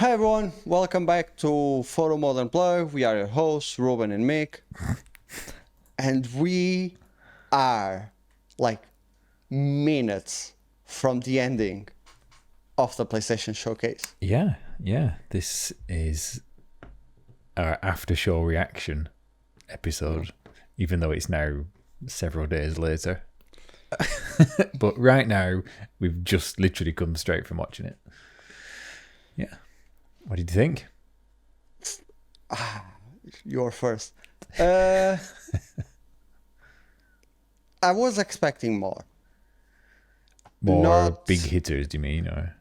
Hi everyone, welcome back to Photomode UNPLUGGED. We are your hosts, Ruben and Mick. And we are like minutes from the ending of the PlayStation showcase. Yeah. This is our after show reaction episode, even though it's now several days later. But right now, we've just literally come straight from watching it. Yeah. What did you think? You're first. I was expecting more. More big hitters, do you mean? Or?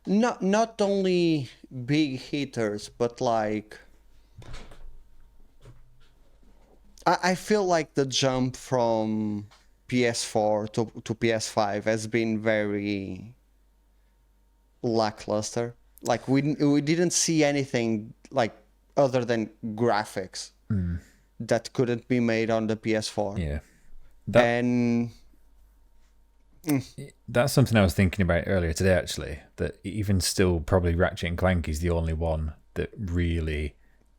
Not only big hitters, but like I feel like the jump from PS4 to PS5 has been very lackluster. Like we didn't see anything like other than graphics that couldn't be made on the PS4. Yeah. That's something I was thinking about earlier today, actually, that even still probably Ratchet and Clank is the only one that really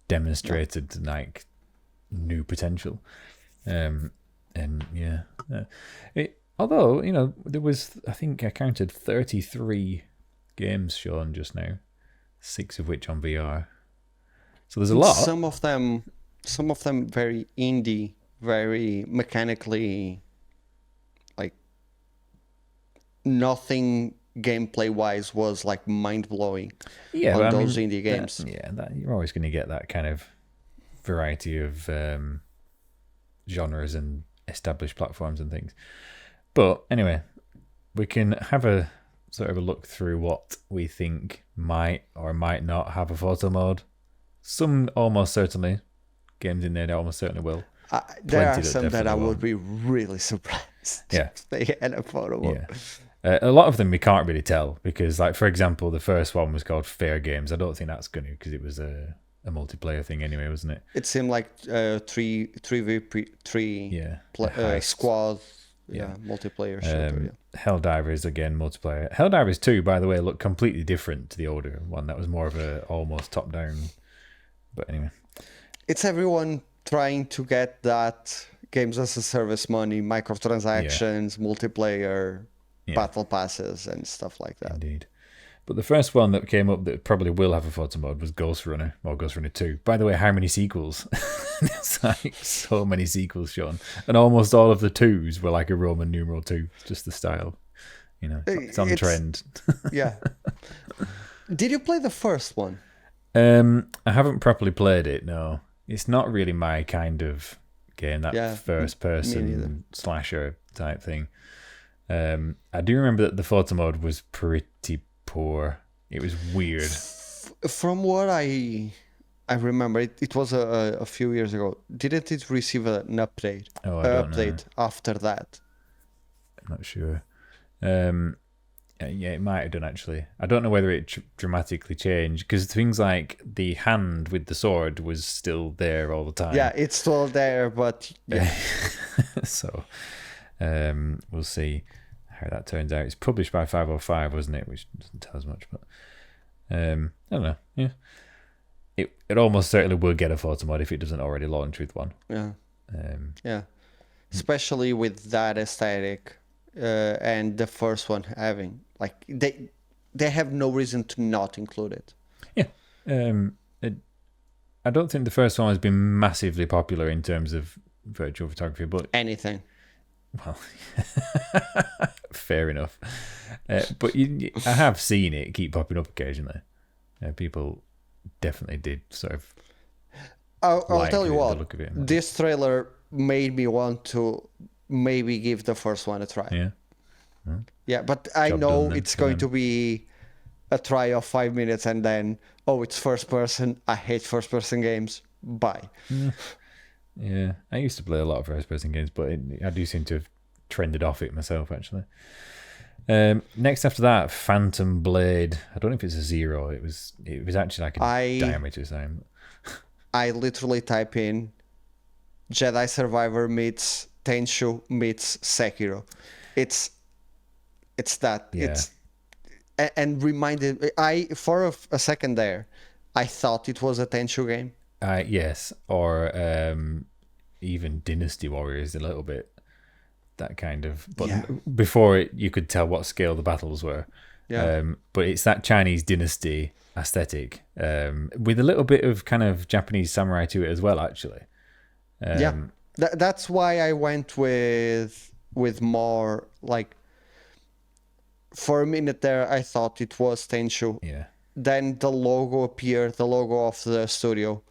demonstrated like new potential. Although, you know, there was, I think I counted 33 games shown just now, 6 of which on VR. So there's a lot. Some of them very indie, very mechanically, like nothing gameplay wise was like mind blowing. Yeah, on those indie games. You're always going to get that kind of variety of genres and established platforms and things. But anyway, we can have a sort of a look through what we think might or might not have a photo mode. Some almost certainly, games in there that almost certainly will. There are some that I would be really surprised if they had a photo mode. Yeah. A lot of them we can't really tell because, like, for example, the first one was called Fair Games. I don't think that's going to, because it was a multiplayer thing anyway, wasn't it? It seemed like 3v3 squad. Yeah, multiplayer shooter. Helldivers again, multiplayer. Helldivers 2, by the way, looked completely different to the older one. That was more of a almost top down. But anyway, it's everyone trying to get that games as a service money, microtransactions, multiplayer, battle passes, and stuff like that. Indeed. But the first one that came up that probably will have a photo mode was Ghostrunner, or Ghostrunner II. By the way, how many sequels? It's like so many sequels shown. And almost all of the twos were like a Roman numeral 2. It's just the style. You know, it's on trend. Yeah. Did you play the first one? I haven't properly played it, no. It's not really my kind of game, that first person slasher type thing. I do remember that the photo mode was pretty poor. It was weird. From what I remember, it was a few years ago. Didn't it receive an update? Oh, I don't know. After that? I'm not sure. Yeah, it might have done actually. I don't know whether it dramatically changed because things like the hand with the sword was still there all the time. Yeah, it's still there, but yeah. So we'll see how that turns out. It's published by 505, wasn't it? Which doesn't tell us much, but I don't know. Yeah, it almost certainly will get a photo mod if it doesn't already launch with one. Yeah, especially with that aesthetic, and the first one having like they have no reason to not include it. Yeah, I don't think the first one has been massively popular in terms of virtual photography, but anything. Well, fair enough. But I have seen it keep popping up occasionally. People definitely did sort of. I'll tell you what. This trailer made me want to maybe give the first one a try. Yeah. Yeah, but I know it's going to be a try of 5 minutes and then, it's first person. I hate first person games. Bye. Yeah, I used to play a lot of first-person games, but I do seem to have trended off it myself, actually. Next after that, Phantom Blade. I don't know if it's a 0. It was actually like a diameter sign. I literally type in Jedi Survivor meets Tenchu meets Sekiro. It's that. Yeah. and reminded I for a second there, I thought it was a Tenchu game. Yes, or even Dynasty Warriors a little bit. That kind of, but Yeah. before it, you could tell what scale the battles were. Yeah. But it's that Chinese dynasty aesthetic, with a little bit of kind of Japanese samurai to it as well, actually. Yeah, that's why I went with more like. For a minute there, I thought it was Tenchu. Yeah. Then the logo appeared, the logo of the studio,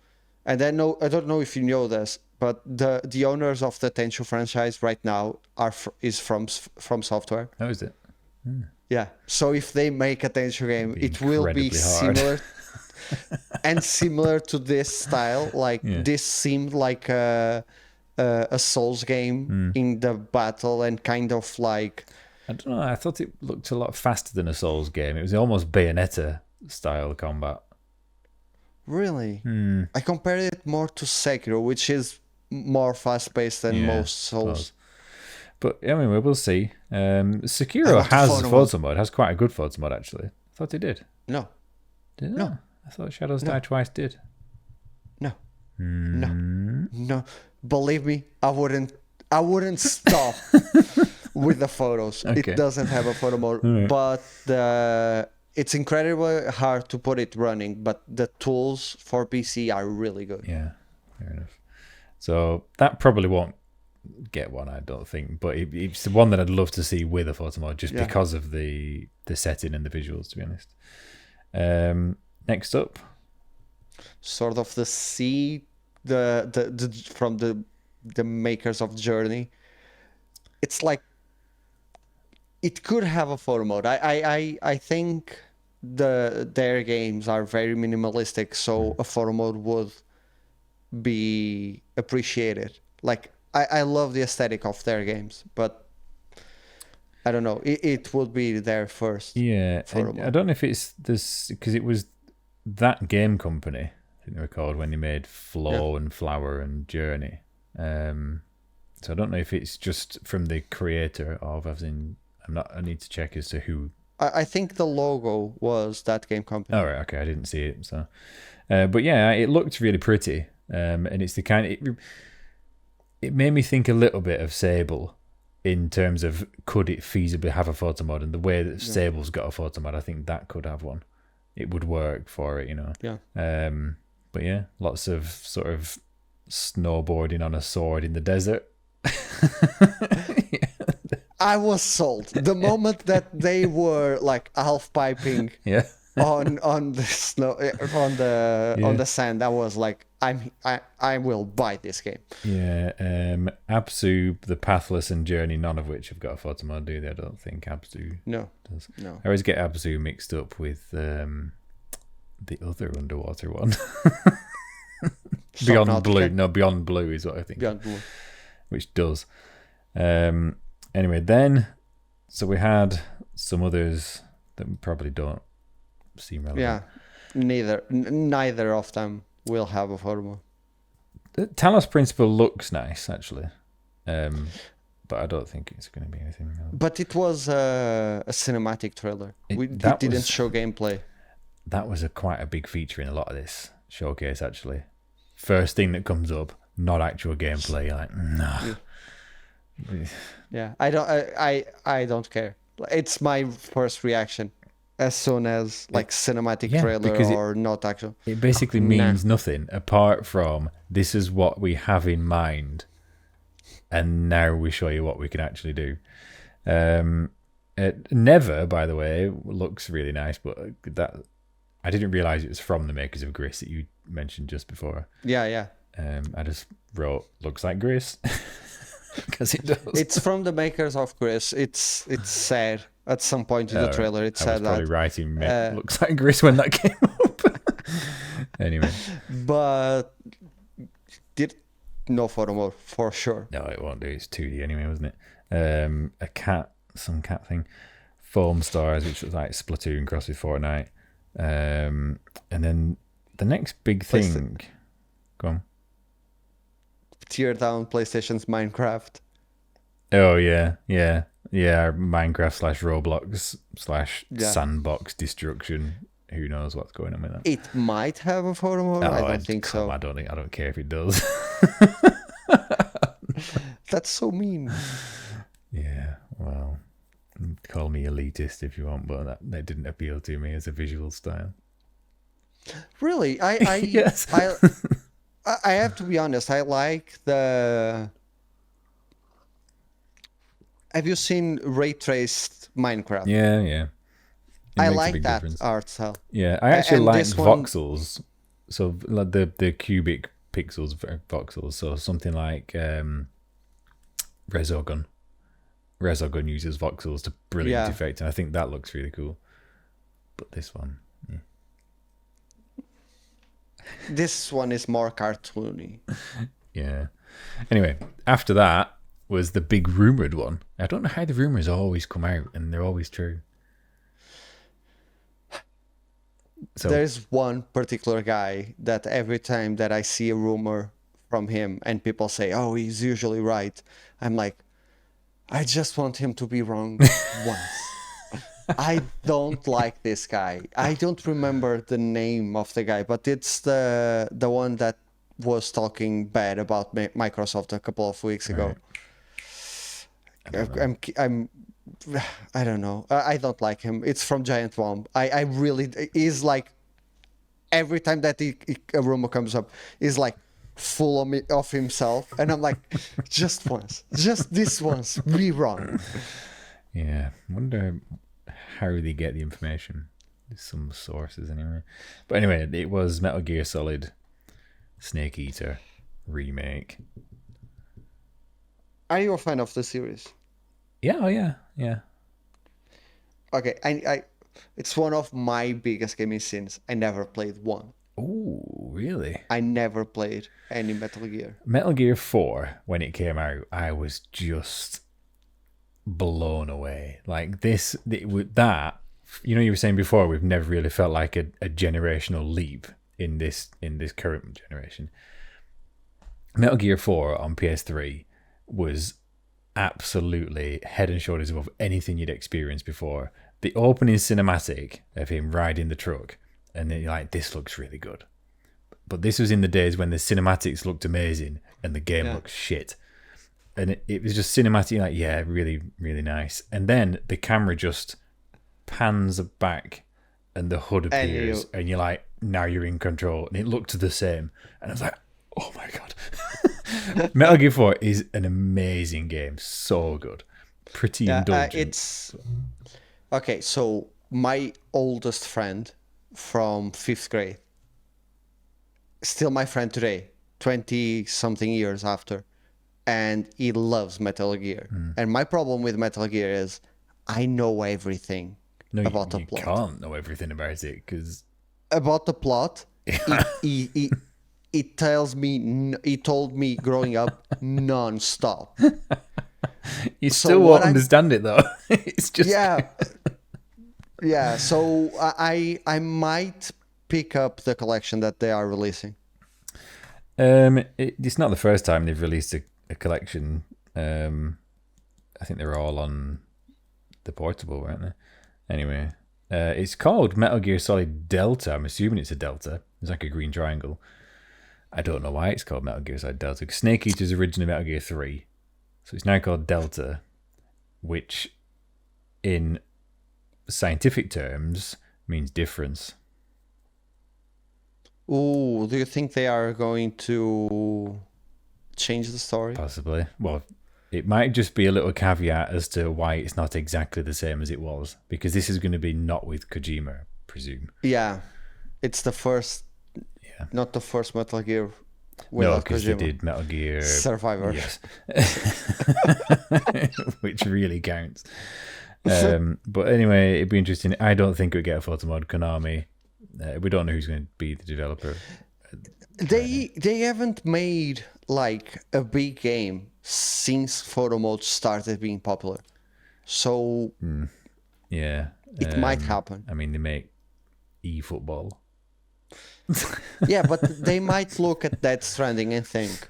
and then I don't know if you know this, but the owners of the Tenchu franchise right now is from Software. How is it? Yeah, so if they make a Tenchu game, Be it will be incredibly hard. similar and similar to this style. Like this seemed like a Souls game in the battle, and kind of like. I don't know. I thought it looked a lot faster than a Souls game. It was almost Bayonetta style combat. Really? I compared it more to Sekiro, which is more fast-paced than most Souls. But I mean, we'll see. Sekiro love the has photo photo mode. Has quite a good photo mode, actually. I thought it did. No, Did it? No. I thought Shadows Die Twice did. no, no. Believe me, I wouldn't stop with the photos. Okay. It doesn't have a photo mode, but it's incredibly hard to put it running. But the tools for PC are really good. Yeah, fair enough. So that probably won't get one, I don't think. But it's the one that I'd love to see with a photo mode, just because of the setting and the visuals, to be honest. Next up, Sort of the sea, the from the makers of Journey. It's like it could have a photo mode. I think their games are very minimalistic, so a photo mode would be appreciated. Like I love the aesthetic of their games, but I don't know. It would be there first. yeah, photo mode. I don't know if it's this because it was that game company, I think they were called, when they made Flow and Flower and Journey. So I don't know if it's just from the creator of, as in, I need to check as to who. I think the logo was that game company. Oh, right, okay, I didn't see it. So, but yeah, it looked really pretty, and it's the kind. It made me think a little bit of Sable in terms of could it feasibly have a photo mode, and the way that Sable's got a photo mode, I think that could have one. It would work for it, you know. Yeah. But yeah, lots of sort of snowboarding on a sword in the desert. I was sold the moment that they were like half piping Yeah. on the snow on the sand. I was like, I will buy this game. Yeah. Absu, the Pathless, and Journey, none of which have got a photo mode, do they? I don't think Absu No, does. no. I always get Absu mixed up with the other underwater one. Beyond Subnautica. Blue. No, Beyond Blue is what I think. Beyond Blue. Which does. Anyway, then, so we had some others that we probably don't seem relevant. Yeah, neither of them will have a photo mode. The Talos Principle looks nice, actually. But I don't think it's going to be anything else. But it was a cinematic trailer. It that didn't was- show gameplay. That was quite a big feature in a lot of this showcase, actually. First thing that comes up, not actual gameplay. You're like, no. Yeah, I don't care. It's my first reaction as soon as like cinematic trailer because or not actual. It basically means nothing apart from this is what we have in mind, and now we show you what we can actually do. Never, by the way, looks really nice, but that I didn't realize it was from the makers of Gris that you mentioned just before. Yeah. I just wrote looks like Gris because it does. It's from the makers of Gris. It's sad at some point in the trailer. It I said was probably that. writing looks like Gris when that came up. Anyway, But did no photo mode for sure. no, it won't do. It's 2D anyway, wasn't it? A cat, some cat thing. Foam Stars, which was like Splatoon crossed with Fortnite. And then the next big thing. Go on. Teardown PlayStation's Minecraft. Oh yeah. Yeah, Minecraft slash Roblox slash Yeah. sandbox destruction. Who knows what's going on with that? It might have a photo mode. I don't think so. I don't care if it does. That's so mean. Yeah, well, call me elitist if you want, but that didn't appeal to me as a visual style. Really, Yes. I have to be honest. I like the. Have you seen ray traced Minecraft? Yeah, yeah. It I makes a like big that difference. art style. Yeah, I actually and like this one- voxels. So like the cubic pixels voxels. So something like Resogun. Resogun uses voxels to brilliant Yeah. effect, and I think that looks really cool. But this one, This one is more cartoony. yeah. Anyway, after that was the big rumored one. I don't know how the rumors always come out, and they're always true. So There's one particular guy that every time that I see a rumor from him and people say, "Oh, he's usually right," I'm like, I just want him to be wrong once. I don't like this guy. I don't remember the name of the guy, but it's the one that was talking bad about Microsoft a couple of weeks ago. I don't know. I don't like him. It's from Giant Bomb. I really he's like every time that a rumor comes up, he's like full of himself, and I'm like, just once, just this once, be wrong. yeah, I wonder how they get the information. There's some sources anyway. But anyway, it was Metal Gear Solid Snake Eater remake. Are you a fan of the series? Yeah, oh yeah, yeah. Okay, I it's one of my biggest gaming sins. I never played one. Oh, really? I never played any Metal Gear. Metal Gear 4, when it came out, I was just blown away. Like with that, you know, you were saying before, we've never really felt like a generational leap in this current generation. Metal Gear 4 on PS3 was absolutely head and shoulders above anything you'd experienced before. The opening cinematic of him riding the truck, and then you're like, this looks really good. But this was in the days when the cinematics looked amazing and the game looked shit. And it was just cinematic, like, yeah, really, really nice. And then the camera just pans back and the hood appears, and you're like, now you're in control. And it looked the same. And I was like, oh my God. Metal Gear 4 is an amazing game. So good. Pretty indulgent. Okay, so my oldest friend from 5th grade, still my friend today, 20-something years after, and he loves Metal Gear. And my problem with Metal Gear is I know everything about the plot. You can't know everything about it, because... About the plot, he tells me, he told me growing up non-stop. You still won't understand it, though. It's just... Yeah, so I might pick up the collection that they are releasing. It's not the first time they've released a collection. I think they're all on the portable, weren't they? Anyway, it's called Metal Gear Solid Delta. I'm assuming it's a Delta. It's like a green triangle. I don't know why it's called Metal Gear Solid Delta. Snake Eater's originally Metal Gear 3. So it's now called Delta, which in scientific terms means difference. Oh, do you think they are going to change the story? Possibly. Well, it might just be a little caveat as to why it's not exactly the same as it was, because this is going to be not with Kojima, I presume. Yeah, it's the first, not the first Metal Gear without No, because they Kojima. did Metal Gear Survivor. Yes. Which really counts. But anyway, it'd be interesting. I don't think it would get a photo mode. Konami, we don't know who's going to be the developer. They haven't made like a big game since photo mode started being popular, so yeah, it might happen. I mean, they make eFootball. Yeah, but they might look at that Stranding and think,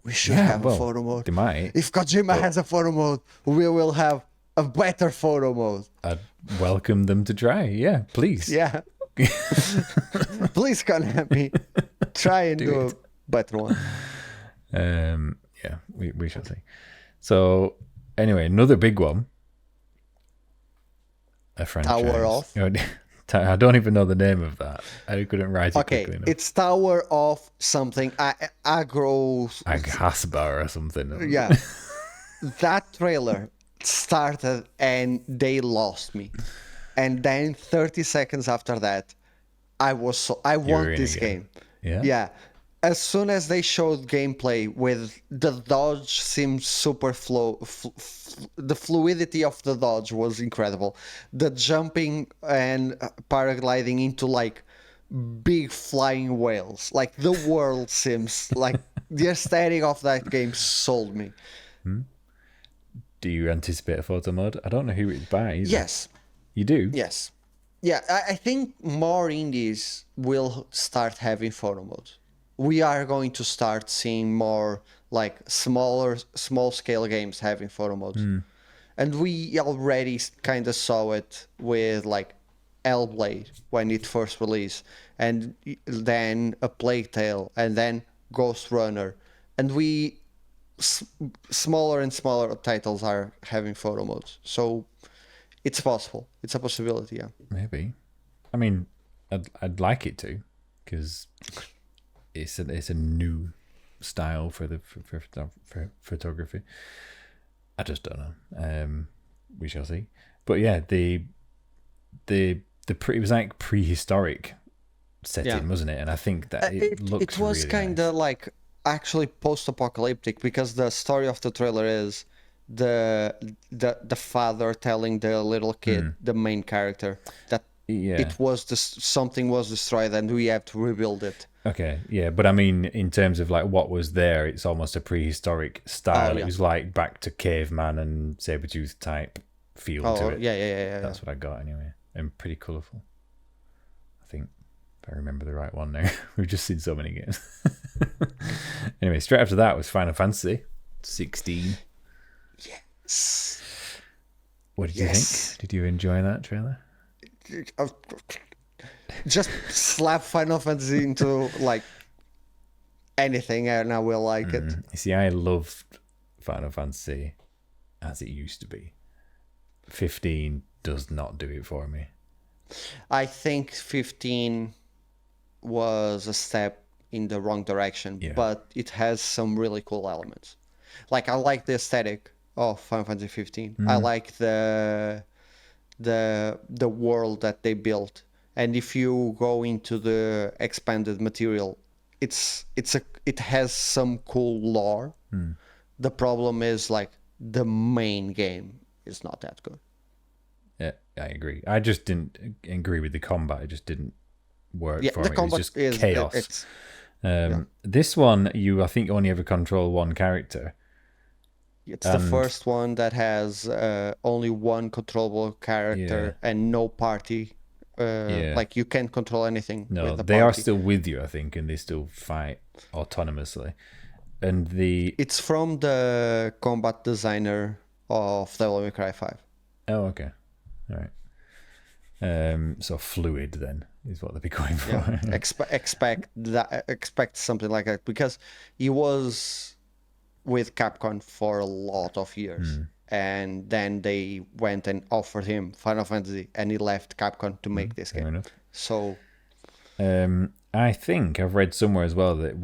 we should have a photo mode. They might. If Kojima has a photo mode, we will have a better photo mode. I'd welcome them to try. Yeah, please. Yeah. Please, Konami, try and do a better one. Yeah, we shall see. So, anyway, another big one. A franchise. Tower of. I don't even know the name of that. I couldn't write it Okay, quickly enough. it's Tower of something. Aghasba or something. Yeah. That trailer started and they lost me. And then 30 seconds after that, I want in this again. game. Yeah. Yeah. As soon as they showed gameplay with the dodge seemed super the fluidity of the dodge was incredible. The jumping and paragliding into like big flying whales. Like the world seems like the aesthetic of that game sold me. Do you anticipate a photo mode? I don't know who it's by either. Yes. You do? Yes. Yeah, I think more indies will start having photo modes. We are going to start seeing more like small scale games having photo modes. And we already kind of saw it with like Hellblade when it first released, and then A Plague Tale, and then Ghostrunner. And smaller and smaller titles are having photo modes. So it's possible. It's a possibility, yeah. Maybe. I mean, I'd like it to, because it's a new style for photography. I just don't know. We shall see. But yeah, it was like prehistoric setting, wasn't it? And I think that it was really kind of like actually post-apocalyptic, because the story of the trailer is the father telling the little kid, the main character, that something was destroyed and we have to rebuild it. Okay, yeah, but I mean, in terms of like what was there, it's almost a prehistoric style. It was like back to caveman and saber-tooth type feel to it. Yeah. That's what I got anyway, and pretty colourful. I think, if I remember the right one now. We've just seen so many games. Anyway, straight after that was Final Fantasy 16. Yes. What did you think? Did you enjoy that trailer? Just slap Final Fantasy into like anything and I will like it. You see, I loved Final Fantasy as it used to be. 15 does not do it for me. I think 15 was a step in the wrong direction, but it has some really cool elements. Like, I like the aesthetic of Final Fantasy 15. I like the world that they built. And if you go into the expanded material, it has some cool lore. The problem is like the main game is not that good. Yeah, I agree. I just didn't agree with the combat. It just didn't work for the me. combat It was just chaos. This one, I think only ever control one character. It's the first one that has only one controllable character and no party. Like, you can't control anything. No, with the they party. are still with you, I think, and they still fight autonomously. And it's from the combat designer of Devil May Cry 5. Oh, okay. All right. So fluid then is what they'll be going for. Yeah. Expect something like that, because he was with Capcom for a lot of years. And then they went and offered him Final Fantasy, and he left Capcom to make this game. Enough. So, I think I've read somewhere as well that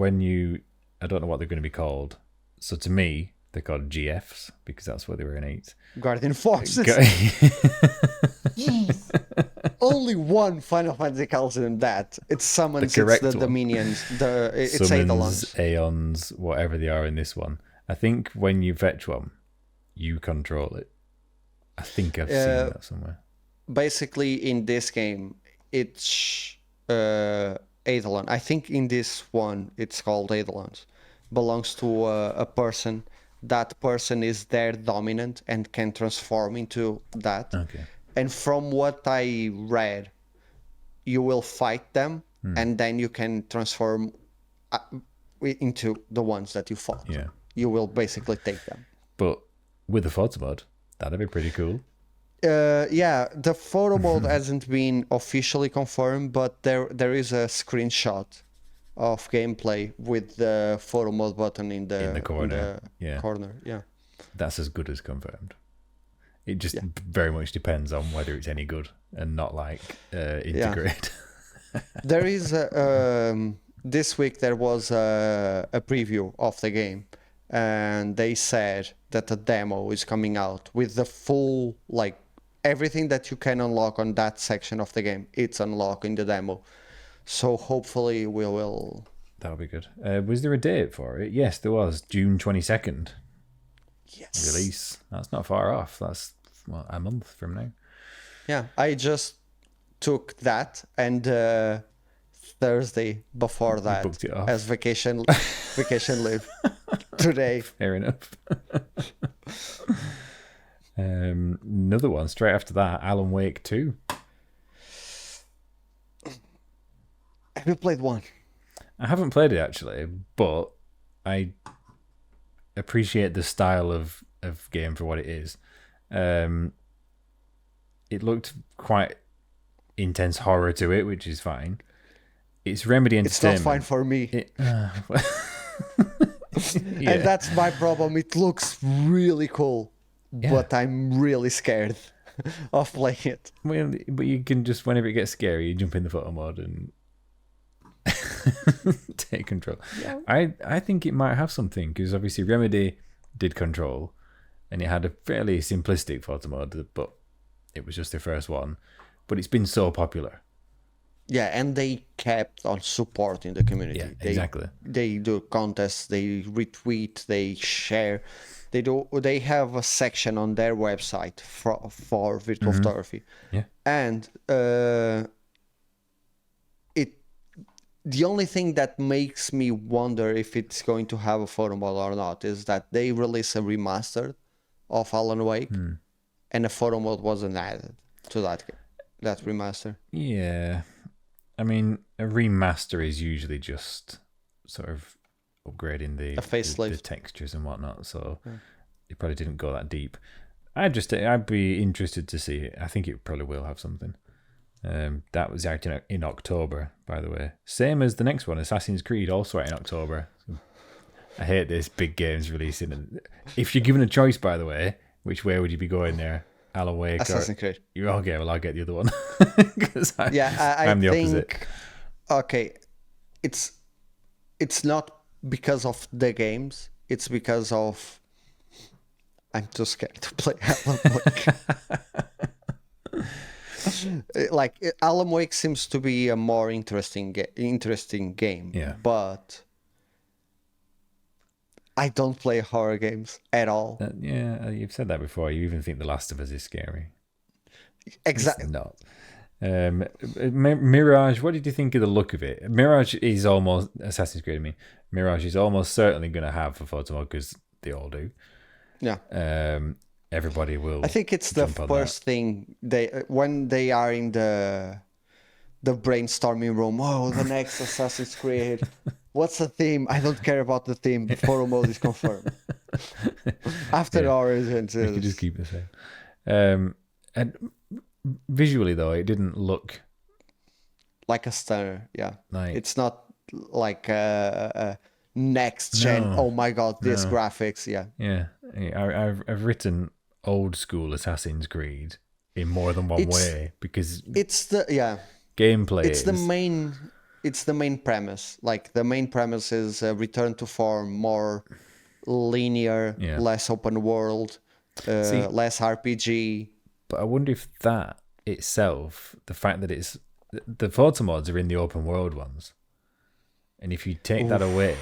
I don't know what they're going to be called. So to me, they're called GFs because that's what they were in 8. Guardian Forces. Only one Final Fantasy calls them that. It summons the minions. It's summons, Aeons, whatever they are in this one. I think when you fetch one, you control it. I think I've seen that somewhere. Basically, in this game, it's Eidolon. I think in this one, it's called Eidolons. Belongs to a person. That person is their dominant and can transform into that. Okay. And from what I read, you will fight them, and then you can transform into the ones that you fought. Yeah. You will basically take them. But with the photo mode, That'd be pretty cool. Yeah, the photo mode hasn't been officially confirmed, but there is a screenshot of gameplay with the photo mode button in the corner. Yeah. corner. Yeah, That's as good as confirmed. It just very much depends on whether it's any good and not like integrate. There is this week there was a preview of the game, and they said that the demo is coming out with the full, like, everything that you can unlock on that section of the game. It's unlocked in the demo, so hopefully we will. That'll be good. Was there a date for it? Yes, there was. June 22nd. Yes. Release. That's not far off. That's a month from now. Yeah, I just took that, and Thursday before that booked it off. as vacation leave today. Fair enough. Another one straight after that, Alan Wake 2. Have you played one? I haven't played it actually, but I appreciate the style of game for what it is. It looked quite intense horror to it, which is fine. It's Remedy Entertainment. It's not fine for me. Yeah. And that's my problem. It looks really cool, but I'm really scared of playing it. Well, but you can just, whenever it gets scary, you jump in the photo mode and take control. Yeah. I think it might have something, because obviously Remedy did Control, and it had a fairly simplistic photo mode, but it was just the first one. But it's been so popular. Yeah, and they kept on supporting the community. Yeah, exactly. They do contests, they retweet, they share. They have a section on their website for virtual photography. Yeah. And the only thing that makes me wonder if it's going to have a photo mode or not is that they released a remaster of Alan Wake, and a photo mode wasn't added to that remaster. Yeah. I mean, a remaster is usually just sort of upgrading the textures and whatnot, so it probably didn't go that deep. I'd be interested to see it. I think it probably will have something. That was out in October, by the way. Same as the next one, Assassin's Creed, also out in October. I hate this big games releasing. If you're given a choice, by the way, which way would you be going there? Alan Wake Assassin's Creed. Okay, well, I'll get the other one. I'm the opposite. Okay, it's not because of the games. It's because of I'm too scared to play Alan Wake. Like, Alan Wake seems to be a more interesting game. Yeah. But I don't play horror games at all. You've said that before. You even think The Last of Us is scary. Exactly. It's not. Mirage, what did you think of the look of it? Mirage is almost Assassin's Creed. I mean, Mirage is almost certainly going to have a photo mode, because they all do. Yeah. Everybody will. I think it's the first thing when they are in the brainstorming room. Oh, the next Assassin's Creed. What's the theme? I don't care about the theme. The photo mode is confirmed. After Origins, you can just keep the same. And visually, though, it didn't look like a stunner. Yeah, like, it's not like a next gen. No, oh my god, this graphics. Yeah. I've written old school Assassin's Creed in more than one way, because it's the gameplay. It's the main premise. Like, the main premise is a return to form, more linear, less open world, less RPG. But I wonder if that itself, the fact that it's the photo mods are in the open world ones, and if you take that away,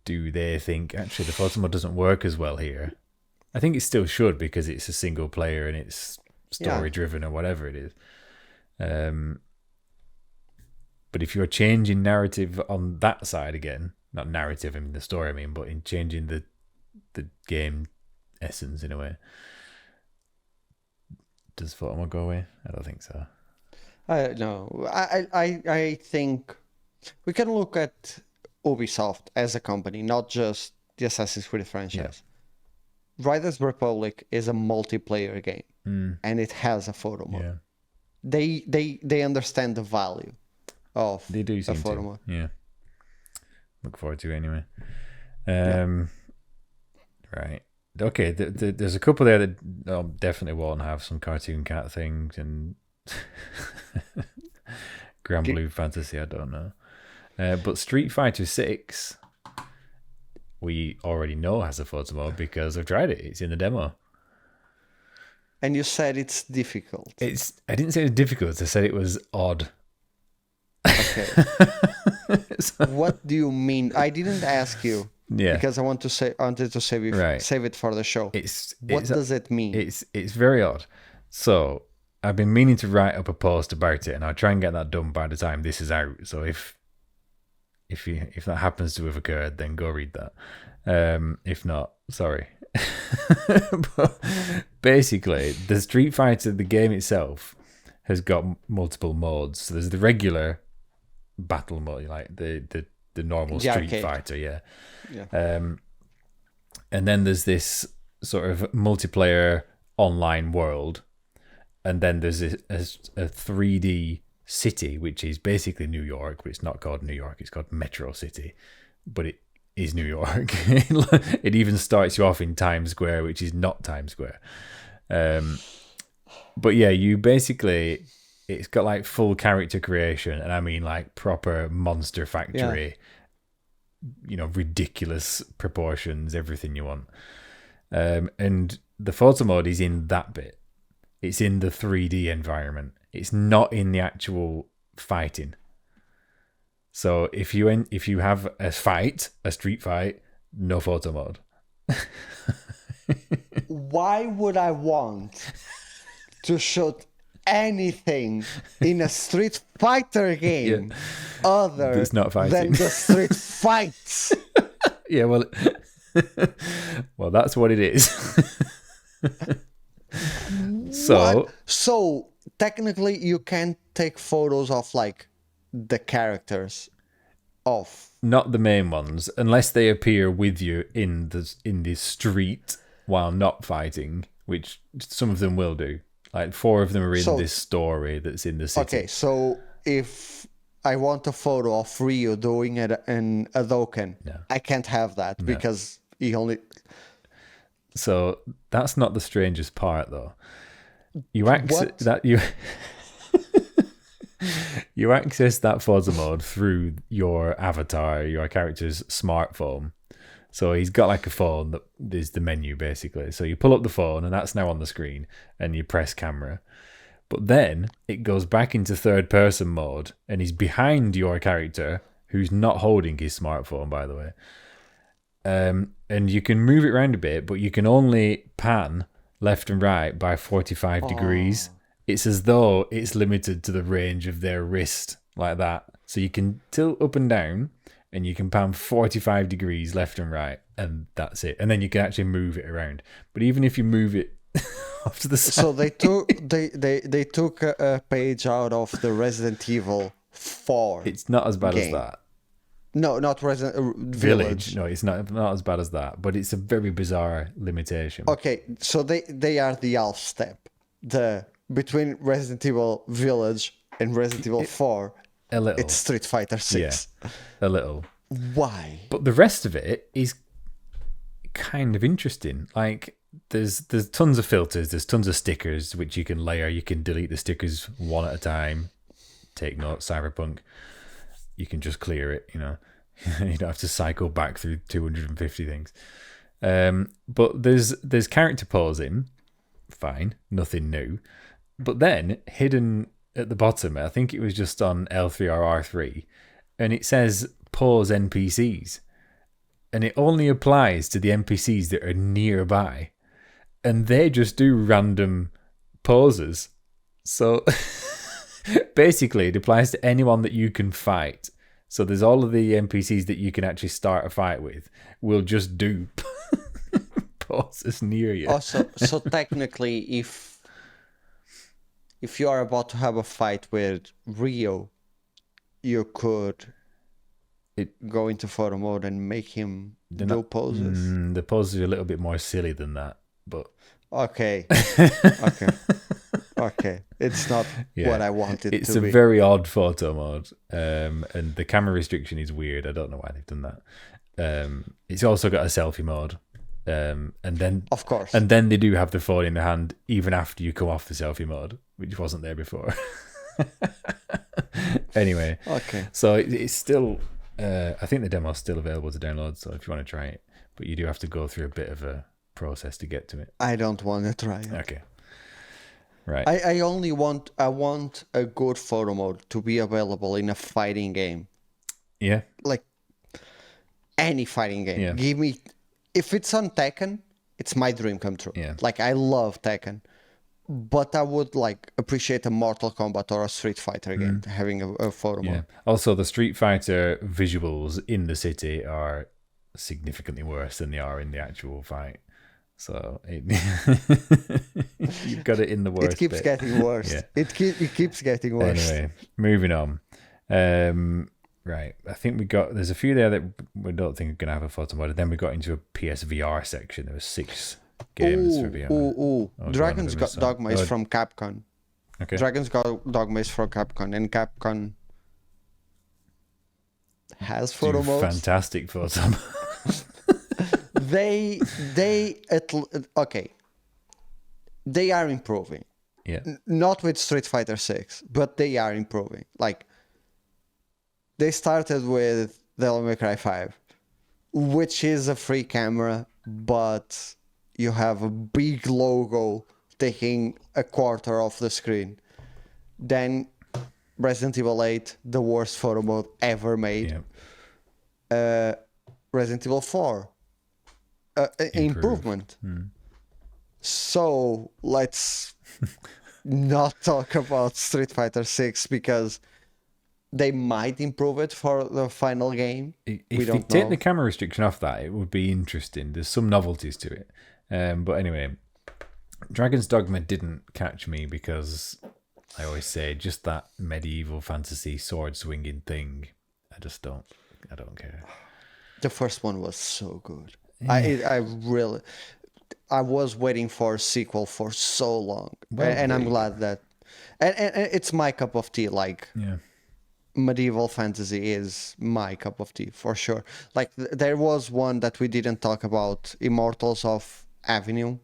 do they think actually the photo mod doesn't work as well here? I think it still should, because it's a single player and it's story driven or whatever it is. But if you're changing narrative on that side again, not narrative in the story, I mean, but in changing the game essence in a way, does photo mode go away? I don't think so. No, I think we can look at Ubisoft as a company, not just the Assassin's Creed franchise. Riders Republic is a multiplayer game, and it has a photo mode. Yeah. They understand the value of They do a seem photo to. mode. Yeah. Look forward to it anyway. Right. Okay. There's a couple there that definitely won't have some cartoon cat things and Grand Blue Fantasy. I don't know. But Street Fighter 6, we already know has a photo mode because I've tried it. It's in the demo. And you said it's difficult. I didn't say it was difficult. I said it was odd. Okay. What do you mean? I didn't ask you. Yeah. Because I wanted to save it for the show. What does it mean? It's very odd. So I've been meaning to write up a post about it, and I'll try and get that done by the time this is out. So if that happens to have occurred, then go read that. If not, sorry. But basically, the Street Fighter, the game itself, has got multiple modes. So there's the regular battle mode, like the normal Street arcade Fighter, yeah. And then there's this sort of multiplayer online world, and then there's a 3D city, which is basically New York, but it's not called New York, it's called Metro City, but it is New York. It even starts you off in Times Square, which is not Times Square. But yeah, you basically, it's got like full character creation, and I mean like proper Monster Factory, ridiculous proportions, everything you want. And the photo mode is in that bit. It's in the 3D environment. It's not in the actual fighting. So if you have a street fight, no photo mode. Why would I want to shoot anything in a Street Fighter game other than the street fights? Yeah, well, that's what it is. So technically, you can take photos of like the characters of not the main ones unless they appear with you in the street while not fighting, which some of them will do. Like 4 of them are in this story that's in the city. Okay, so if I want a photo of Ryu doing it in a Hadouken, I can't have that because he only. So that's not the strangest part, though. You you access that photo mode through your avatar, your character's smartphone. So he's got like a phone that is the menu, basically. So you pull up the phone, and that's now on the screen, and you press camera. But then it goes back into third-person mode, and he's behind your character, who's not holding his smartphone, by the way. And you can move it around a bit, but you can only pan left and right by 45 degrees. It's as though it's limited to the range of their wrist, like that. So you can tilt up and down, and you can pan 45 degrees left and right, and that's it. And then you can actually move it around. But even if you move it off to the side... So they took a page out of the Resident Evil 4 It's not as bad game. as that. No, not Resident Village. No, it's not as bad as that, but it's a very bizarre limitation. Okay, so they are the half step. Between Resident Evil Village and Resident Evil 4, a little. It's Street Fighter 6. Yeah, a little. Why? But the rest of it is kind of interesting. Like there's tons of filters, there's tons of stickers which you can layer. You can delete the stickers one at a time. Take note, Cyberpunk. You can just clear it, you don't have to cycle back through 250 things. But there's character posing, fine, nothing new. But then hidden at the bottom, I think it was just on L3 or R3, and it says pause NPCs. And it only applies to the NPCs that are nearby. And they just do random poses. So basically, it applies to anyone that you can fight. So there's all of the NPCs that you can actually start a fight with will just do poses near you. Also, so technically, if you are about to have a fight with Rio, you could go into photo mode and make him They're do not- poses? The poses are a little bit more silly than that, but Okay. Okay. It's not yeah, what I wanted it's to a be. very odd photo mode, and the camera restriction is weird. I don't know why they've done that. It's also got a selfie mode, and then Of course. they do have the phone in the hand even after you come off the selfie mode, which wasn't there before. Anyway, Okay. so it's still. I think the demo's still available to download. So if you want to try it, but you do have to go through a bit of a process to get to it. I don't want to try it. Okay. Right. I want a good photo mode to be available in a fighting game. Yeah. Like any fighting game. Yeah. Give me, if it's on Tekken, it's my dream come true. Yeah. Like I love Tekken, but I would like appreciate a Mortal Kombat or a Street Fighter game having a photo Yeah. mode. Also, the Street Fighter visuals in the city are significantly worse than they are in the actual fight. So you've got it in the worst. It keeps bit. getting worse. Yeah. It keeps getting worse. Anyway, moving on. Right, I think there's a few there that we don't think are going to have a photo mode. And then we got into a PSVR section. There were 6 games for VR. Ooh. Oh, Dragon's one of them is Dogma is oh, from Capcom. Okay. Dragon's Dogma is from Capcom, and Capcom has photo Do modes. fantastic photo. Okay. They are improving. Yeah. Not with Street Fighter 6, but they are improving. Like they started with Devil May Cry 5, which is a free camera, but you have a big logo taking a quarter of the screen. Then Resident Evil 8, the worst photo mode ever made. Yeah. Resident Evil 4, improvement. So let's not talk about Street Fighter 6 because they might improve it for the final game. If we they don't take know. the camera restriction off that, it would be interesting. There's some novelties to it. But anyway, Dragon's Dogma didn't catch me because I always say just that medieval fantasy sword swinging thing. I don't care. The first one was so good. I was waiting for a sequel for so long, and I'm glad that. And it's my cup of tea. Like Yeah. medieval fantasy is my cup of tea for sure. Like there was one that we didn't talk about, Immortals of Avenue,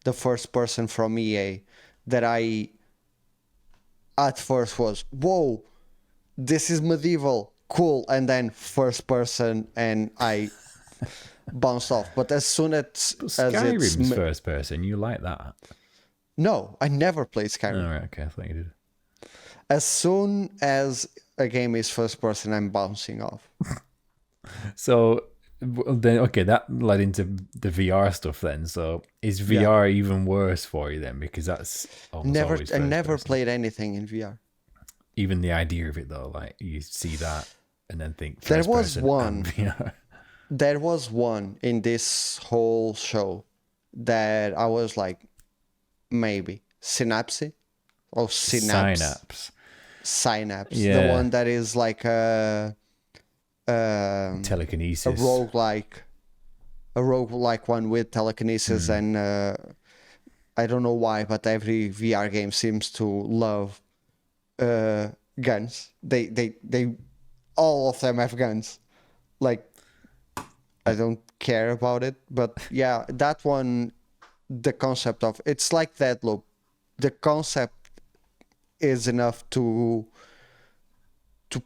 the first person from EA, that I at first was, whoa, this is medieval, cool, and then first person, and I bounced off. But as soon as Skyrim's first person, you like that? no, I never played Skyrim. Oh, right, okay, I thought you did. As soon as a game is first person, I'm bouncing off. So then, okay, that led into the VR stuff then. So is VR even worse for you then? Because that's almost always I first never person. played anything in VR. Even the idea of it though, like you see that and then think There first was person one. and VR. There was one in this whole show that I was like, maybe Synapse or Synapse. Synapse, the Yeah. one that is like a Telekinesis. roguelike one with telekinesis, and I don't know why, but every VR game seems to love guns. They all of them have guns. Like I don't care about it, but yeah, that one, the concept of it's like Deadloop. The concept is enough to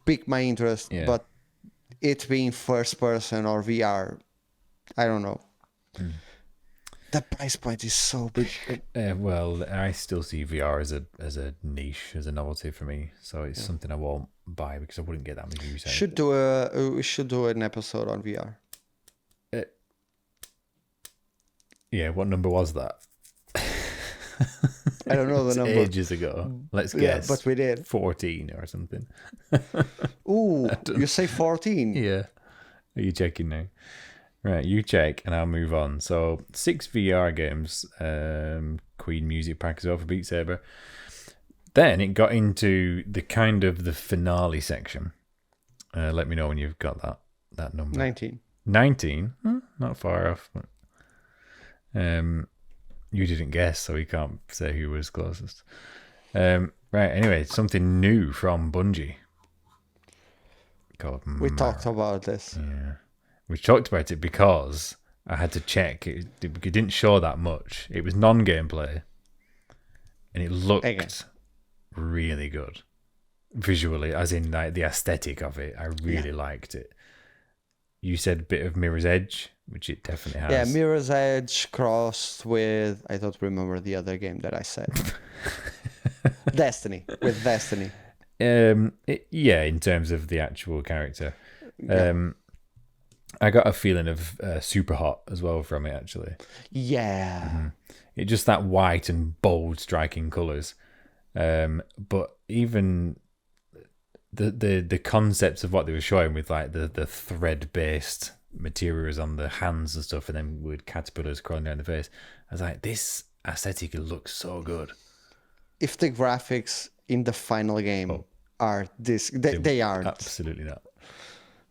pique my interest, Yeah. but it being first person or VR, I don't know. The price point is so big. Well, I still see VR as a niche, as a novelty for me. So it's something I won't buy because I wouldn't get that many views. We should do an episode on VR. Yeah, what number was that? I don't know the It's number. ages ago. Let's Yeah, guess. but we did. 14 or something. Ooh, you say 14? Yeah. Are you checking now? Right, you check and I'll move on. So 6 VR games. Queen Music Pack as well for Beat Saber. Then it got into the kind of the finale section. Let me know when you've got that number. 19. 19? Not far off. You didn't guess, so we can't say who was closest. Right, anyway, something new from Bungie. We talked about this. Yeah. We talked about it because I had to check. It didn't show that much. It was non-gameplay. And it looked really good. Visually, as in like the aesthetic of it. I really liked it. You said a bit of Mirror's Edge, which it definitely has. Yeah, Mirror's Edge crossed with... I don't remember the other game that I said. Destiny. With Destiny. In terms of the actual character. I got a feeling of Super Hot as well from it, actually. Yeah. Mm-hmm. It just that white and bold striking colours. But even the concepts of what they were showing with like the thread-based materials on the hands and stuff, and then with caterpillars crawling down the face, I was like, this aesthetic looks so good. If the graphics in the final game are this, they aren't. Absolutely not.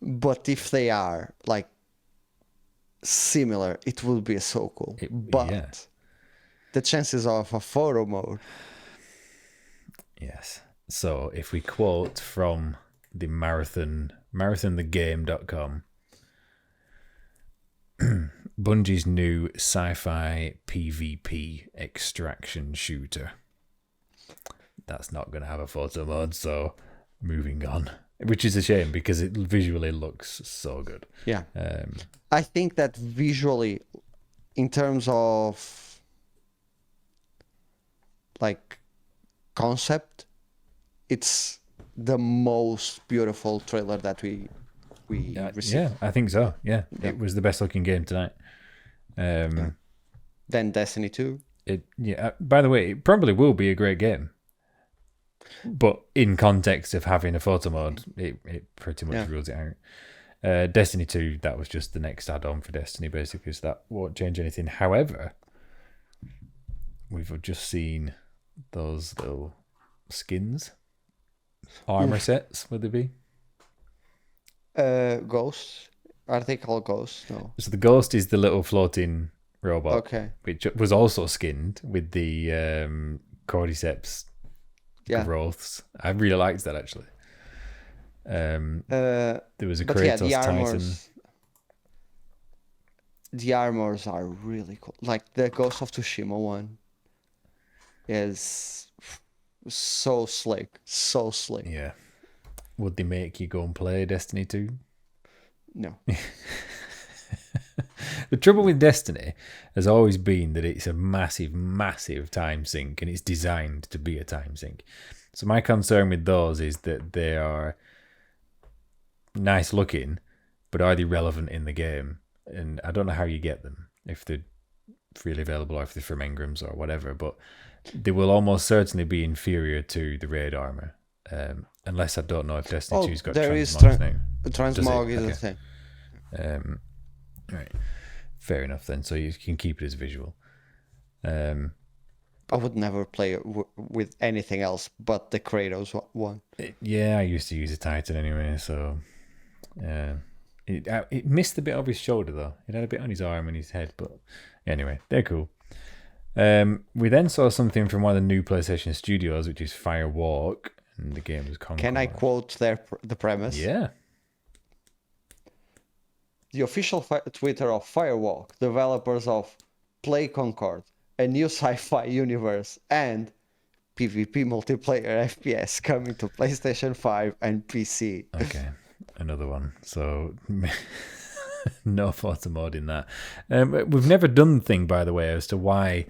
But if they are like similar, it will be so cool. The chances of a photo mode. Yes. So if we quote from the marathonthegame.com, Bungie's new sci-fi PvP extraction shooter. That's not going to have a photo mode, so moving on. Which is a shame because it visually looks so good. Yeah. I think that visually, in terms of like concept, it's the most beautiful trailer that we received. Yeah, I think so. Yeah, it was the best looking game tonight. Then Destiny 2. By the way, it probably will be a great game. But in context of having a photo mode, it pretty much rules it out. Destiny 2, that was just the next add-on for Destiny, basically, so that won't change anything. However, we've just seen those little skins. Armor sets, would they be? Ghosts? Are they called ghosts? No. So the Ghost is the little floating robot, okay, which was also skinned with the cordyceps growths. I really liked that, actually. There was a Kratos Titan. The armors are really cool. Like the Ghost of Tsushima one is so slick. Yeah. Would they make you go and play Destiny 2? No. The trouble with Destiny has always been that it's a massive, massive time sink, and it's designed to be a time sink. So my concern with those is that they are nice looking, but are they relevant in the game? And I don't know how you get them, if they're freely available or if they're from Engrams or whatever, but they will almost certainly be inferior to the raid armor. Unless I don't know if Destiny 2's got transmogs now. Transmog is a thing. Right. Fair enough then. So you can keep it as visual. I would never play it with anything else but the Kratos one. I used to use a Titan anyway, so it missed a bit of his shoulder though. It had a bit on his arm and his head, but anyway, they're cool. We then saw something from one of the new PlayStation studios, which is Firewalk, and the game was Concorde. Can I quote the premise? Yeah. The official Twitter of Firewalk, developers of Play Concorde, a new sci-fi universe, and PvP multiplayer FPS coming to PlayStation 5 and PC. Okay, another one. So no photo mode in that. We've never done the thing, by the way, as to why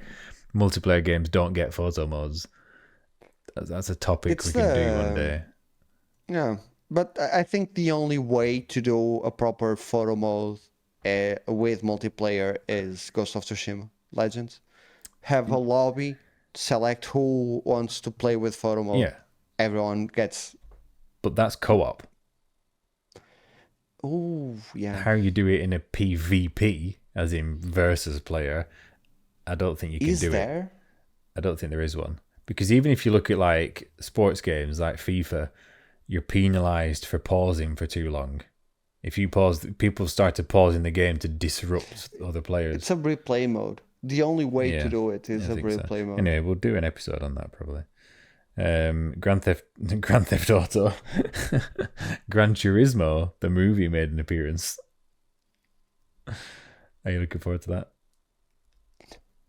multiplayer games don't get photo modes. That's a topic we can do one day. Yeah, but I think the only way to do a proper photo mode with multiplayer is Ghost of Tsushima Legends. Have a lobby, select who wants to play with photo mode. Yeah. Everyone gets... But that's co-op. Oh, yeah. How you do it in a PvP, as in versus player, I don't think you can do it. I don't think there is one. Because even if you look at like sports games like FIFA, you're penalized for pausing for too long. If you pause, people start to pause in the game to disrupt other players. It's a replay mode. The only way to do it is a replay mode. Anyway, we'll do an episode on that probably. Grand Theft Auto, Gran Turismo, the movie, made an appearance. Are you looking forward to that?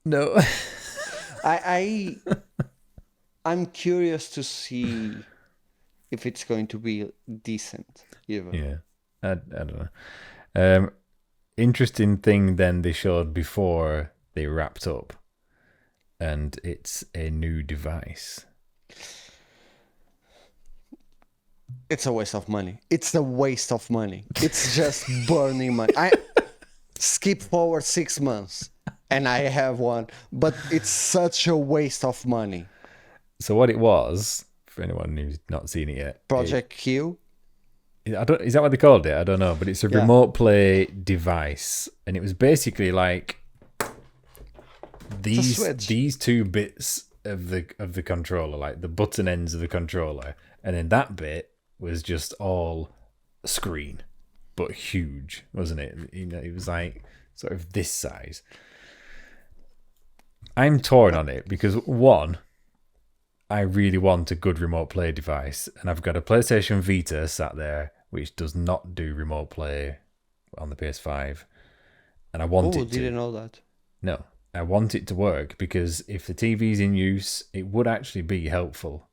No. I'm curious to see if it's going to be decent. Even. Yeah, I don't know. Interesting thing then they showed before they wrapped up, and it's a new device. It's a waste of money. It's a waste of money. It's just burning money. I skip forward 6 months and I have one, but it's such a waste of money. So what it was, for anyone who's not seen it yet, Project Q. Is that what they called it? I don't know, but it's a remote play device, and it was basically like these two bits of the controller, like the button ends of the controller, and then that bit was just all screen, but huge, wasn't it? You know, it was like sort of this size. I'm torn on it because one, I really want a good remote play device, and I've got a PlayStation Vita sat there which does not do remote play on the PS5, and I want it to. Didn't know that. No, I want it to work because if the TV's in use, it would actually be helpful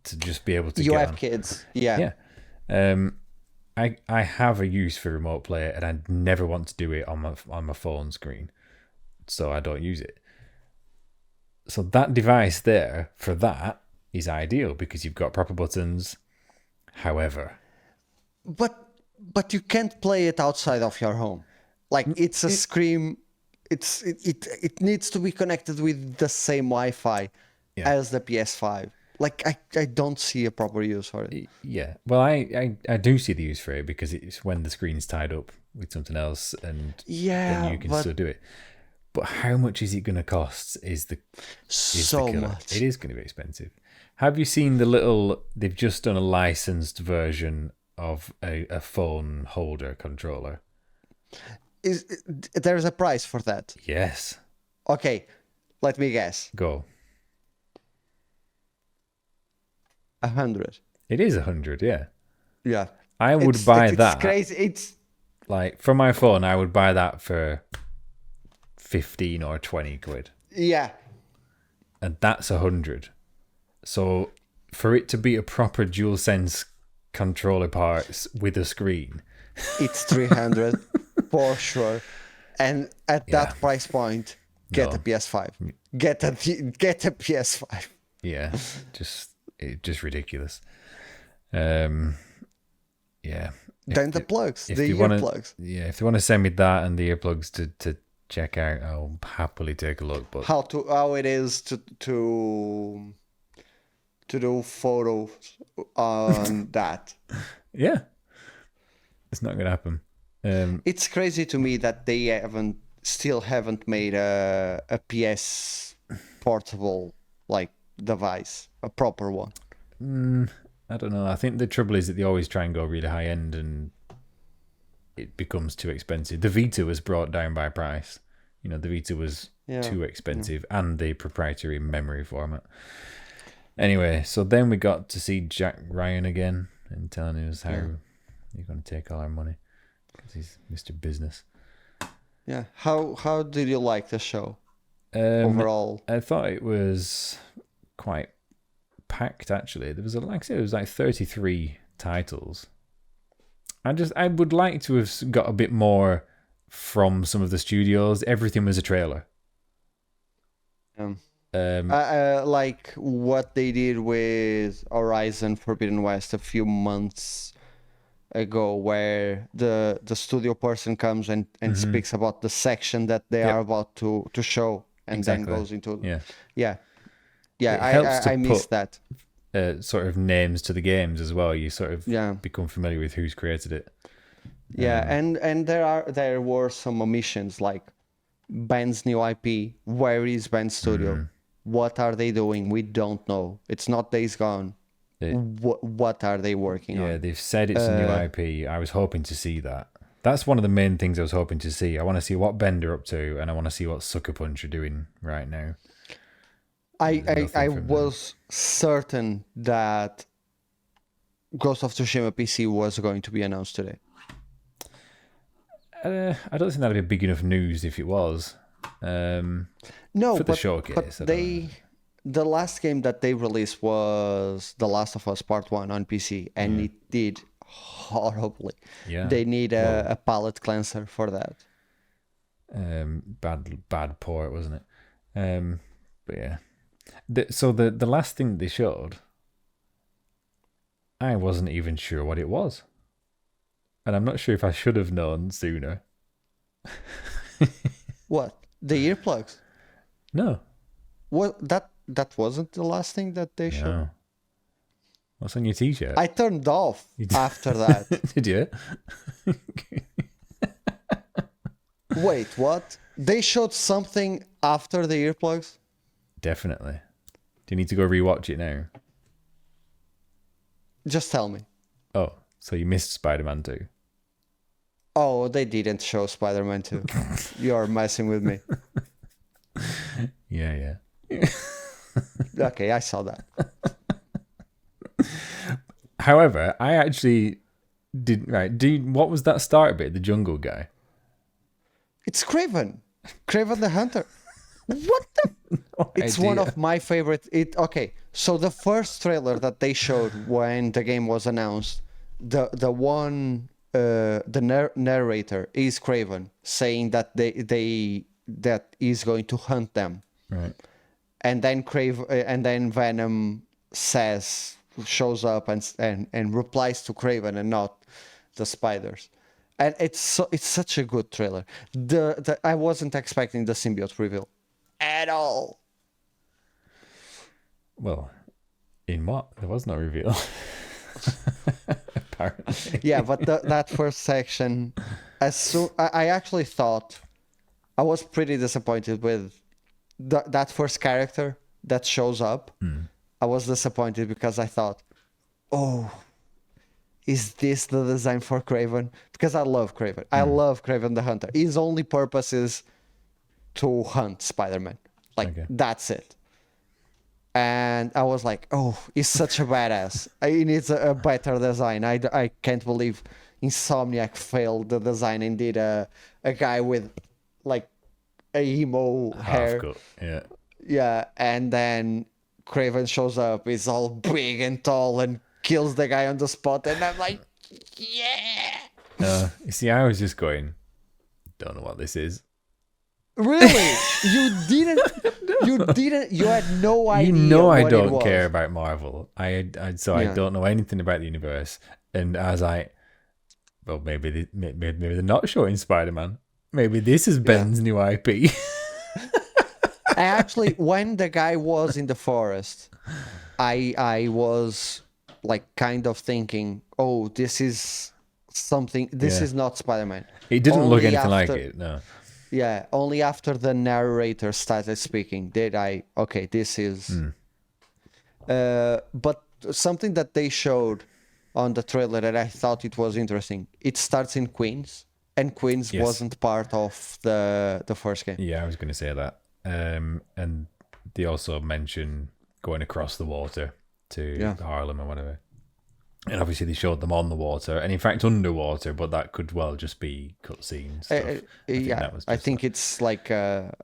to just be able to. You have kids, yeah. I have a use for remote play, and I never want to do it on my phone screen, so I don't use it. So that device there for that is ideal because you've got proper buttons. However, but you can't play it outside of your home. Like it's a screen. It needs to be connected with the same Wi-Fi as the PS5. Like I don't see a proper use for it. Yeah, well, I do see the use for it because it's when the screen's tied up with something else, and then you can still do it. But how much is it going to cost? Is the killer. Much. It is going to be expensive. Have you seen the little? They've just done a licensed version of a phone holder controller. There's a price for that? Yes. Okay, let me guess. Go. 100. It is 100. Yeah. Yeah. I would buy that. It's crazy. It's like for my phone. I would buy that for 15 or 20 quid. Yeah. And that's 100. So for it to be a proper DualSense controller parts with a screen, it's 300 for sure. And at that price point, get a PS5. Get a PS5. Yeah, just ridiculous. Yeah. Then the plugs, the earplugs. Yeah, if they want to send me that and the earplugs to check out, I'll happily take a look. But how it is to do photos on that. Yeah, it's not gonna happen. It's crazy to me that they still haven't made a PS portable like device, a proper one. I don't know. I think the trouble is that they always try and go really high end, and it becomes too expensive. The Vita was brought down by price. You know, the Vita was too expensive, and the proprietary memory format. Anyway, so then we got to see Jack Ryan again and telling us how you're going to take all our money because he's Mr. Business. Yeah. How did you like the show overall? I thought it was quite packed, actually. There was it was like 33 titles. I would like to have got a bit more from some of the studios. Everything was a trailer. Like what they did with Horizon Forbidden West a few months ago, where the studio person comes and speaks about the section that they are about to show, and then goes into I missed that. Sort of names to the games as well. You sort of become familiar with who's created it. And there were some omissions, like Ben's new IP. Where is Ben's studio? What are they doing? We don't know. It's not Days Gone. what are they working on? Yeah, they've said it's a new IP. I was hoping to see that. That's one of the main things I was hoping to see. I want to see what Bender up to, and I want to see what Sucker Punch are doing right now. I was certain that Ghost of Tsushima PC was going to be announced today. I don't think that'd be big enough news if it was. No, for the but showcase, the last game that they released was The Last of Us Part 1 on PC, and it did horribly. Yeah, they need a palate cleanser for that. Bad port, wasn't it? But yeah. So the last thing they showed, I wasn't even sure what it was. And I'm not sure if I should have known sooner. What? The earplugs? No. What? That wasn't the last thing that they showed? No. What's on your t-shirt? I turned off after that. Did you? Wait, what? They showed something after the earplugs? Definitely. Do you need to go rewatch it now? Just tell me. Oh, so you missed Spider-Man 2. Oh, they didn't show Spider-Man 2. You're messing with me. Yeah. Okay, I saw that. However, I actually didn't. Right, what was that start bit? The jungle guy. It's Kraven the Hunter. What the? No it's idea. one of my favorite. Okay, so the first trailer that they showed when the game was announced, the narrator is Kraven saying that that he's going to hunt them, Right. and then Venom shows up and replies to Kraven and not the spiders. And it's such a good trailer. I wasn't expecting the symbiote reveal at all. Well, in what? There was no reveal. Apparently. Yeah, but that first section, I actually thought, I was pretty disappointed with that first character that shows up. I was disappointed because I thought, oh, is this the design for Kraven? Because I love Kraven. I love Kraven the Hunter. His only purpose is to hunt Spider-Man. That's it. And I was like, oh, he's such a badass. He needs a better design. I can't believe Insomniac failed the design and did a guy with like a emo hair. Half cut, yeah. Yeah, and then Kraven shows up, he's all big and tall and kills the guy on the spot, and I'm like, yeah. You see, I was just going, don't know what this is. Really? You had no idea. You know I what don't care about Marvel. I don't know anything about the universe. And I was like, well, maybe they're not showing Spider-Man. Maybe this is Ben's new IP. I actually, when the guy was in the forest, I was like kind of thinking, oh, this is something. This is not Spider-Man. It didn't look anything like it. No. Yeah, only after the narrator started speaking did I. Okay, this is. But something that they showed on the trailer that I thought it was interesting. It starts in Queens, and Queens wasn't part of the first game. Yeah, I was going to say that. And they also mention going across the water to Harlem or whatever. And obviously they showed them on the water, and in fact underwater, but that could well just be cutscenes. I think it's like a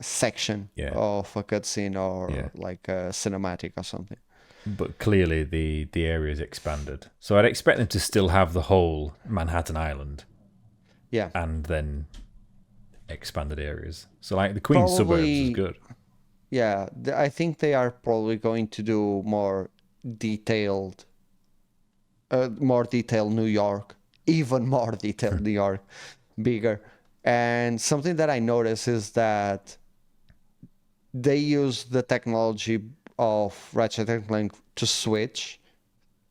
section of a cutscene or like a cinematic or something. But clearly the area is expanded. So I'd expect them to still have the whole Manhattan Island. Yeah. And then expanded areas. So like the Queens suburbs is good. Yeah, I think they are probably going to do more detailed New York, even more detailed New York, bigger. And something that I noticed is that they use the technology of Ratchet and Clank to switch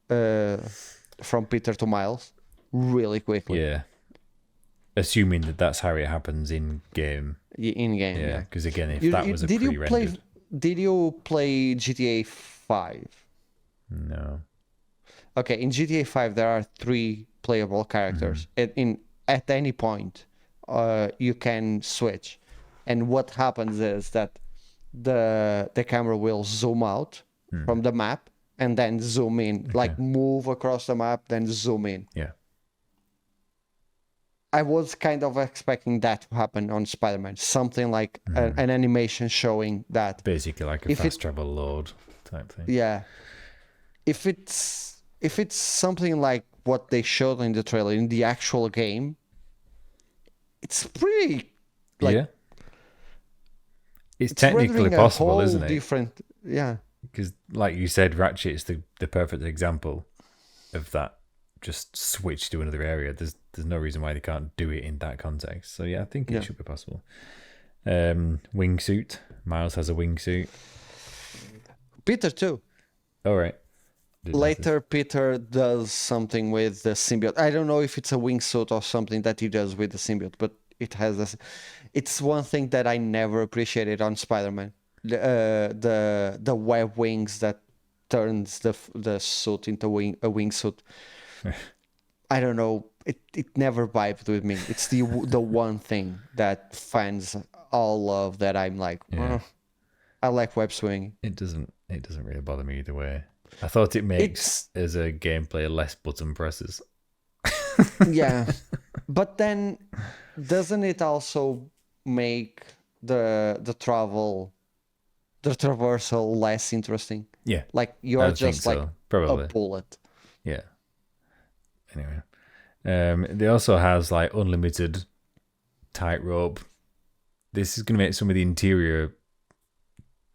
from Peter to Miles really quickly. Yeah. Assuming that's how it happens in game. In game, yeah. Because again, if that was a pre-rendered... Did you play GTA 5? No. Okay, in GTA 5 there are 3 playable characters. At any point, you can switch, and what happens is that the camera will zoom out from the map and then zoom in, like move across the map, then zoom in. Yeah. I was kind of expecting that to happen on Spider-Man, something like an animation showing that. Basically like a fast travel load type thing. Yeah. If it's something like what they showed in the trailer in the actual game, it's pretty it's technically possible, isn't it? Different, yeah. Because like you said, Ratchet's the perfect example of that. Just switch to another area. There's no reason why they can't do it in that context. So yeah, I think it should be possible. Wingsuit. Miles has a wingsuit. Peter too. All right. Later, Peter does something with the symbiote. I don't know if it's a wingsuit or something that he does with the symbiote, but it has this. It's one thing that I never appreciated on Spider-Man. The web wings that turns the suit into a wingsuit. I don't know. It never vibed with me. It's the one thing that fans all love that I'm like, I like web swinging. It doesn't really bother me either way. I thought it makes as a gameplay less button presses. Yeah, but then doesn't it also make the traversal less interesting? Yeah, like you're just like probably a bullet. Yeah. Anyway, they also has like unlimited tightrope. This is going to make some of the interior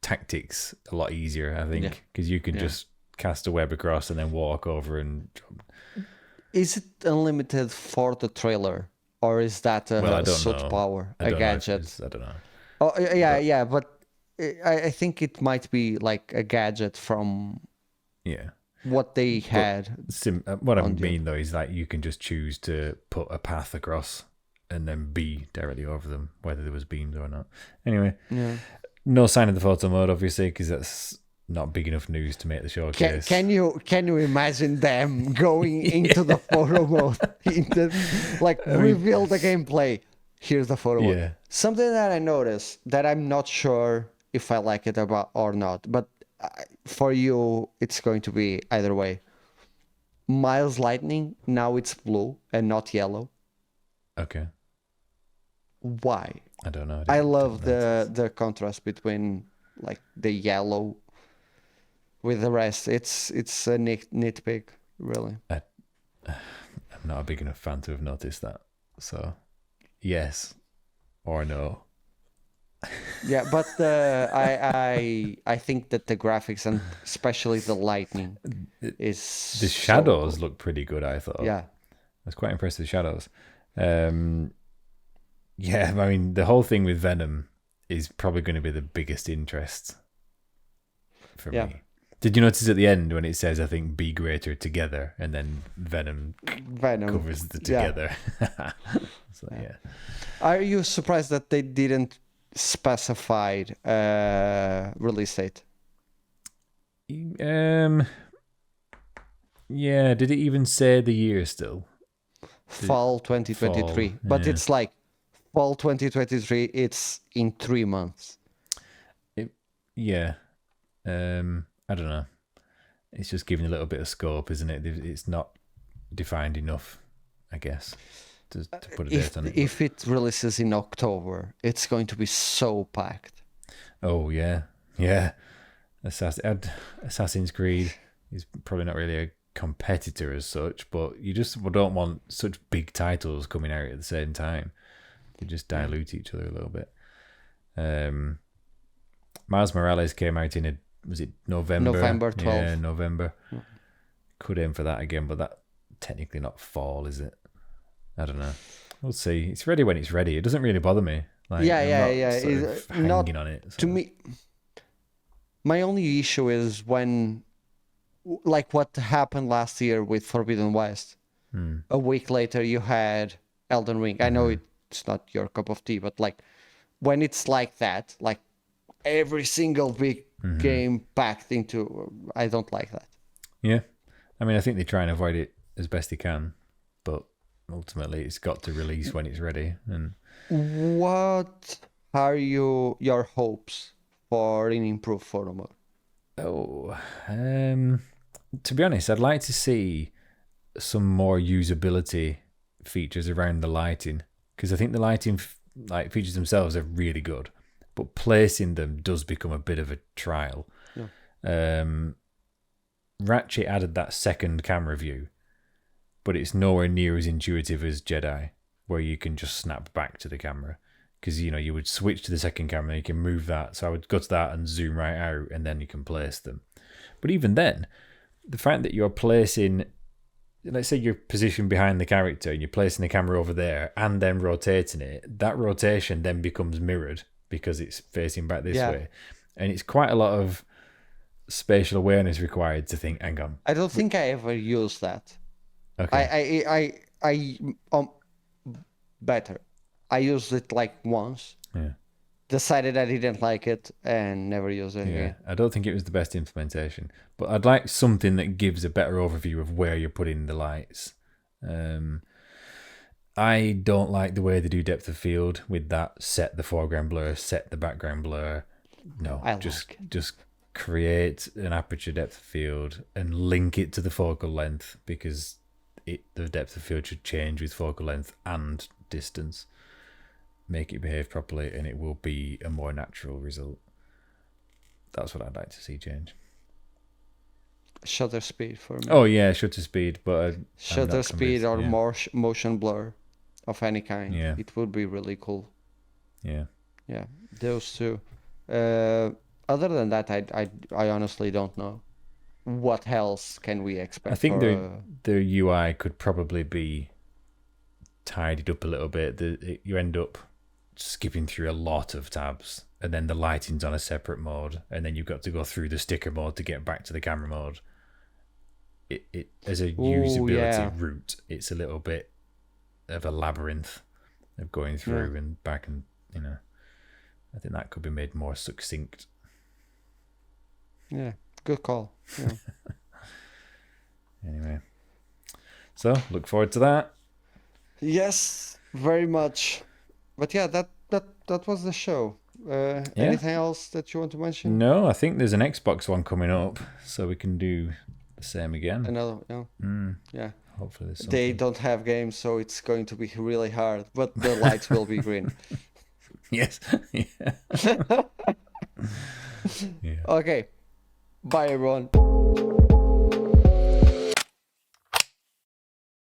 tactics a lot easier, I think, because you can just cast a web across and then walk over and jump. Is it unlimited for the trailer, or is that a suit power, a gadget? I don't know. Oh yeah, but I think it might be like a gadget from what they had. What I mean though is like you can just choose to put a path across and then be directly over them, whether there was beams or not. Anyway, no sign of the photo mode, obviously, because that's not big enough news to make the showcase. Can you imagine them going into the photo mode, reveal the gameplay? Here's the photo mode. Something that I noticed that I'm not sure if I like it about or not, but for you, it's going to be either way. Miles Lightning, now it's blue and not yellow. Okay. Why? I don't know. I love the contrast between like the yellow with the rest. It's a nitpick, really. I'm not a big enough fan to have noticed that. So, yes or no. Yeah, but I think that the graphics and especially the lightning is the shadows so cool. Look pretty good. I thought. Yeah, I was quite impressed with the shadows. Yeah, I mean the whole thing with Venom is probably going to be the biggest interest for me. Did you notice at the end when it says, I think, be greater together, and then Venom covers the together? So, yeah. Are you surprised that they didn't specify release date? Yeah, did it even say the year still? Fall 2023. Fall, but it's like fall 2023, it's in 3 months. I don't know. It's just giving a little bit of scope, isn't it? It's not defined enough, I guess, to put a date on it. If it releases in October, it's going to be so packed. Oh, yeah. Assassin's Creed is probably not really a competitor as such, but you just don't want such big titles coming out at the same time. They just dilute each other a little bit. Miles Morales came out in was it November? November 12th. Yeah, November. Could aim for that again, but that technically not fall, is it? I don't know. We'll see. It's ready when it's ready. It doesn't really bother me. Like, It's hanging on it. So. To me, my only issue is when, like what happened last year with Forbidden West. A week later, you had Elden Ring. I know it's not your cup of tea, but like when it's like that, like every single big game packed into, I don't like that. Yeah. I mean, I think they try and avoid it as best they can, but ultimately it's got to release when it's ready. And What are your hopes for an improved photo mode? To be honest, I'd like to see some more usability features around the lighting, because I think the lighting features themselves are really good, but placing them does become a bit of a trial. Yeah. Ratchet added that second camera view, but it's nowhere near as intuitive as Jedi, where you can just snap back to the camera. Because, you would switch to the second camera, you can move that. So I would go to that and zoom right out, and then you can place them. But even then, the fact that you're placing, let's say you're positioned behind the character and you're placing the camera over there and then rotating it, that rotation then becomes mirrored because it's facing back this way. And it's quite a lot of spatial awareness required to think, hang on. I don't think I ever used that. Okay. I better. I used it like once. Yeah. Decided I didn't like it and never used it again. I don't think it was the best implementation, but I'd like something that gives a better overview of where you're putting the lights. I don't like the way they do depth of field with that set the foreground blur, set the background blur. No, just create an aperture depth of field and link it to the focal length, because the depth of field should change with focal length and distance. Make it behave properly, and it will be a more natural result. That's what I'd like to see change. Shutter speed for me. Oh yeah, shutter speed, but shutter speed or more motion blur of any kind. Yeah, it would be really cool. Yeah, those two. Other than that, I honestly don't know. What else can we expect? I think the UI could probably be tidied up a little bit. You end up skipping through a lot of tabs, and then the lighting's on a separate mode, and then you've got to go through the sticker mode to get back to the camera mode. It as a usability route, it's a little bit of a labyrinth of going through and back, and I think that could be made more succinct. Yeah, good call. Yeah. Anyway, so look forward to that. Yes, very much. But yeah, that was the show. Anything else that you want to mention? No, I think there's an Xbox one coming up, so we can do the same again. Another, yeah. Hopefully there's something. They don't have games, so it's going to be really hard, but the lights will be green. Yes. Okay. Bye, everyone.